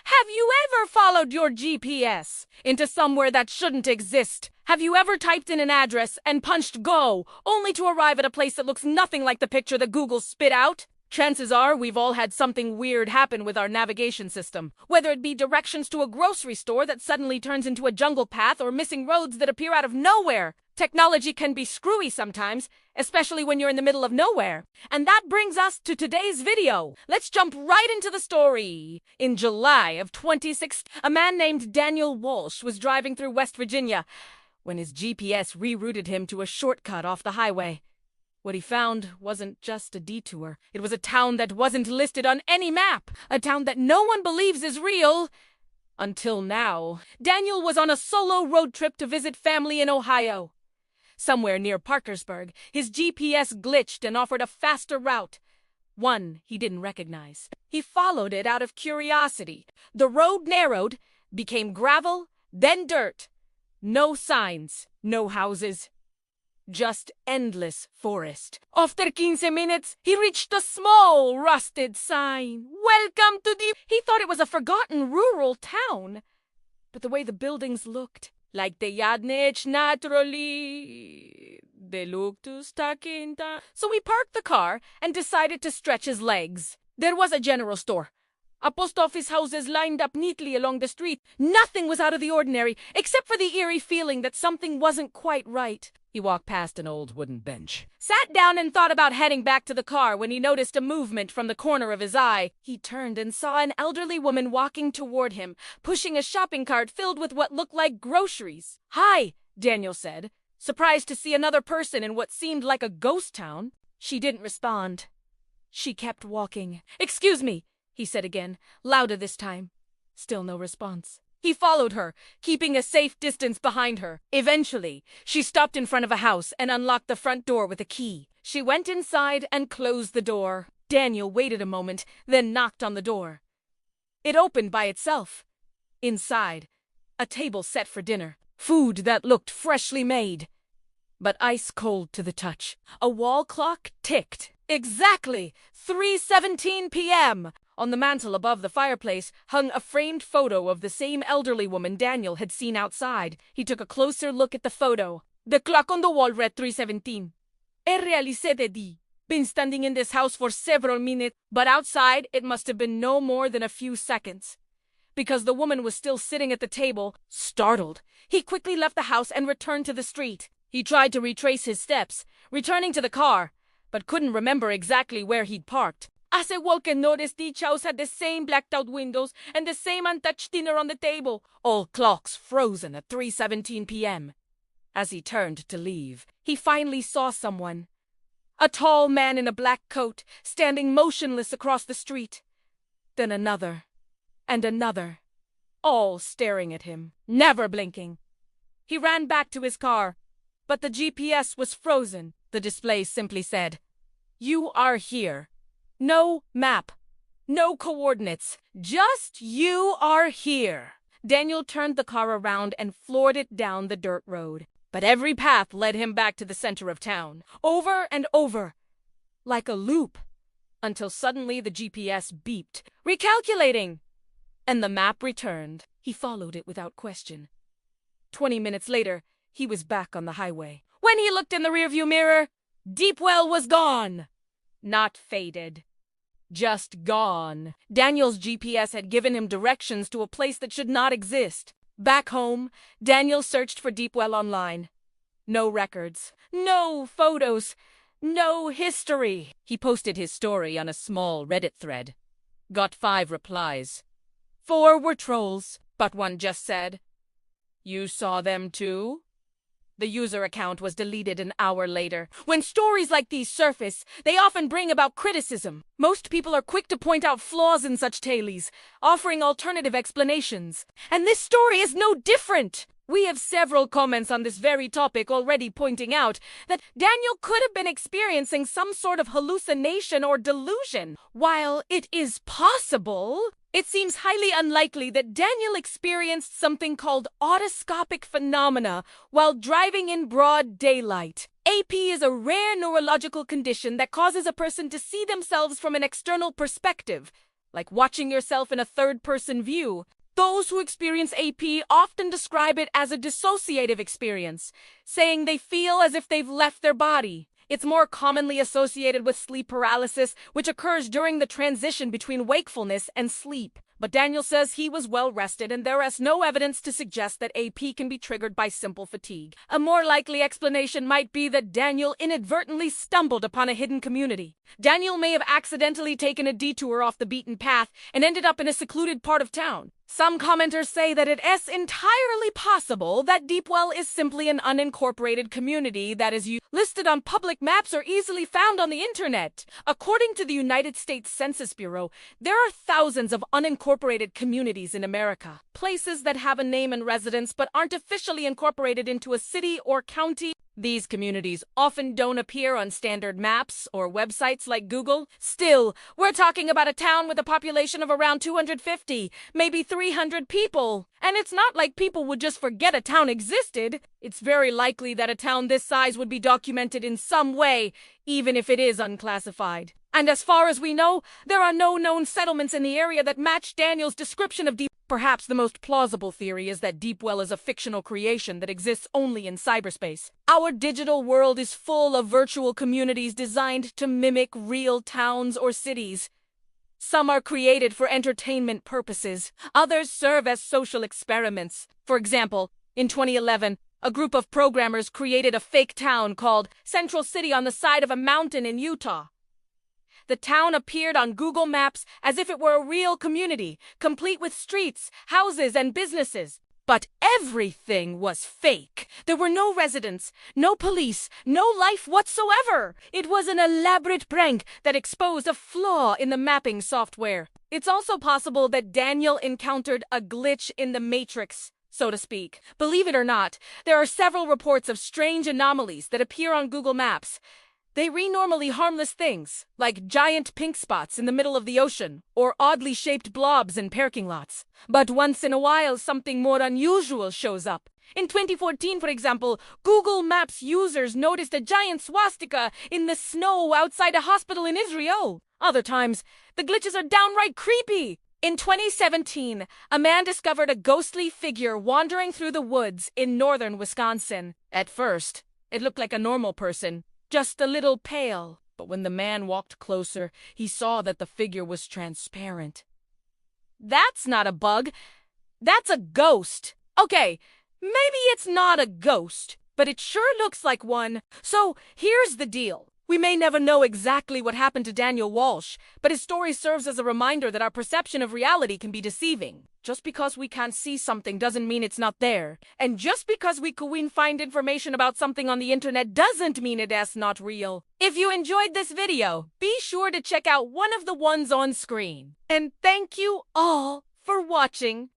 Have you ever followed your GPS into somewhere that shouldn't exist? Have you ever typed in an address and punched go, only to arrive at a place that looks nothing like the picture that Google spit out? Chances are we've all had something weird happen with our navigation system, whether it be directions to a grocery store that suddenly turns into a jungle path or missing roads that appear out of nowhere. Technology can be screwy sometimes, especially when you're in the middle of nowhere. And that brings us to today's video. Let's jump right into the story. In July of 2016, a man named Daniel Walsh was driving through West Virginia when his GPS rerouted him to a shortcut off the highway. What he found wasn't just a detour. It was a town that wasn't listed on any map. A town that no one believes is real. Until now. Daniel was on a solo road trip to visit family in Ohio. Somewhere near Parkersburg, his GPS glitched and offered a faster route. One he didn't recognize. He followed it out of curiosity. The road narrowed, became gravel, then dirt. No signs, no houses. Just endless forest. After 15 minutes, he reached a small, rusted sign. Welcome to Deep. He thought it was a forgotten rural town. But the way the buildings looked, like they yadnich naturally, they looked to stuck in town. So he parked the car and decided to stretch his legs. There was a general store. A post office houses lined up neatly along the street. Nothing was out of the ordinary, except for the eerie feeling that something wasn't quite right. He walked past an old wooden bench, sat down and thought about heading back to the car when he noticed a movement from the corner of his eye. He turned and saw an elderly woman walking toward him, pushing a shopping cart filled with what looked like groceries. "Hi," Daniel said, surprised to see another person in what seemed like a ghost town. She didn't respond. She kept walking. "Excuse me," he said again, louder this time. Still no response. He followed her, keeping a safe distance behind her. Eventually, she stopped in front of a house and unlocked the front door with a key. She went inside and closed the door. Daniel waited a moment, then knocked on the door. It opened by itself. Inside, a table set for dinner. Food that looked freshly made, but ice cold to the touch. A wall clock ticked. Exactly 3:17 p.m. On the mantel above the fireplace hung a framed photo of the same elderly woman Daniel had seen outside. He took a closer look at the photo. The clock on the wall read 3:17. "I réalisé de dit. Been standing in this house for several minutes, but outside it must have been no more than a few seconds." Because the woman was still sitting at the table, startled, he quickly left the house and returned to the street. He tried to retrace his steps, returning to the car, but couldn't remember exactly where he'd parked. As I walked and noticed each house had the same blacked-out windows and the same untouched dinner on the table. All clocks frozen at 3:17 p.m. As he turned to leave, he finally saw someone. A tall man in a black coat, standing motionless across the street. Then another, and another, all staring at him, never blinking. He ran back to his car, but the GPS was frozen. The display simply said, "You are here." No map, no coordinates, just "you are here." Daniel turned the car around and floored it down the dirt road. But every path led him back to the center of town, over and over, like a loop, until suddenly the GPS beeped, recalculating, and the map returned. He followed it without question. 20 minutes later, he was back on the highway. When he looked in the rearview mirror, Deepwell was gone. Not faded. Just gone. Daniel's GPS had given him directions to a place that should not exist. Back home, Daniel searched for Deepwell online. No records, no photos, no history. He posted his story on a small Reddit thread. Got 5 replies. 4 were trolls, but one just said, "You saw them too?" The user account was deleted an hour later. When stories like these surface, they often bring about criticism. Most people are quick to point out flaws in such tales, offering alternative explanations. And this story is no different. We have several comments on this very topic already pointing out that Daniel could have been experiencing some sort of hallucination or delusion. While it is possible, it seems highly unlikely that Daniel experienced something called autoscopic phenomena while driving in broad daylight. AP is a rare neurological condition that causes a person to see themselves from an external perspective, like watching yourself in a third-person view. Those who experience AP often describe it as a dissociative experience, saying they feel as if they've left their body. It's more commonly associated with sleep paralysis, which occurs during the transition between wakefulness and sleep. But Daniel says he was well rested and there is no evidence to suggest that AP can be triggered by simple fatigue. A more likely explanation might be that Daniel inadvertently stumbled upon a hidden community. Daniel may have accidentally taken a detour off the beaten path and ended up in a secluded part of town. Some commenters say that it is entirely possible that Deepwell is simply an unincorporated community that is listed on public maps or easily found on the internet. According to the United States Census Bureau, there are thousands of unincorporated communities in America. Places that have a name and residence but aren't officially incorporated into a city or county. These communities often don't appear on standard maps or websites like Google. Still, we're talking about a town with a population of around 250, maybe 300 people. And it's not like people would just forget a town existed. It's very likely that a town this size would be documented in some way, even if it is unclassified. And as far as we know, there are no known settlements in the area that match Daniel's description of Deep. Perhaps the most plausible theory is that Deepwell is a fictional creation that exists only in cyberspace. Our digital world is full of virtual communities designed to mimic real towns or cities. Some are created for entertainment purposes. Others serve as social experiments. For example, in 2011, a group of programmers created a fake town called Central City on the side of a mountain in Utah. The town appeared on Google Maps as if it were a real community, complete with streets, houses, and businesses. But everything was fake. There were no residents, no police, no life whatsoever. It was an elaborate prank that exposed a flaw in the mapping software. It's also possible that Daniel encountered a glitch in the matrix, so to speak. Believe it or not, there are several reports of strange anomalies that appear on Google Maps. They read normally harmless things, like giant pink spots in the middle of the ocean, or oddly shaped blobs in parking lots. But once in a while, something more unusual shows up. In 2014, for example, Google Maps users noticed a giant swastika in the snow outside a hospital in Israel. Other times, the glitches are downright creepy. In 2017, a man discovered a ghostly figure wandering through the woods in northern Wisconsin. At first, it looked like a normal person, just a little pale. But when the man walked closer, he saw that the figure was transparent. That's not a bug. That's a ghost. Okay, maybe it's not a ghost, but it sure looks like one. So here's the deal. We may never know exactly what happened to Daniel Walsh, but his story serves as a reminder that our perception of reality can be deceiving. Just because we can't see something doesn't mean it's not there. And just because we can find information about something on the internet doesn't mean it is not real. If you enjoyed this video, be sure to check out one of the ones on screen. And thank you all for watching.